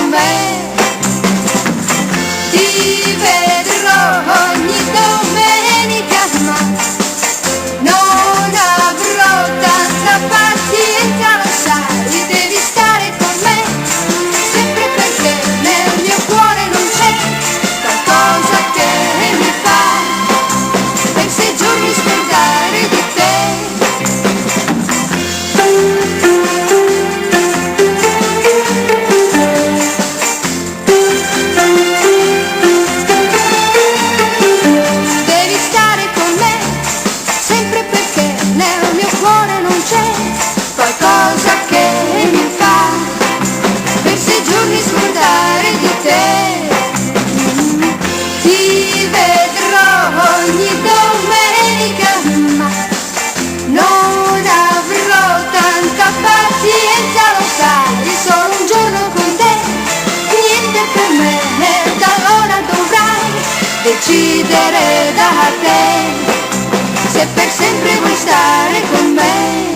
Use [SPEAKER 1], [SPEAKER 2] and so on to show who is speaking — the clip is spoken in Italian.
[SPEAKER 1] con me. Ti vedrò ogni domenica, ma non avrò tanta pazienza, lo sai, devi stare con me, sempre perché nel mio cuore non c'è qualcosa che mi fa per 6 giorni scordare di te. Devi stare con me, sempre perché nel mio cuore non c'è qualcosa che mi fa per 6 giorni scordare di te. Ti vedrò ogni domenica, ma non avrò tanta pazienza, lo sai, solo un giorno con te, niente per me, ed allora dovrai decidere da te se per sempre vuoi stare con me.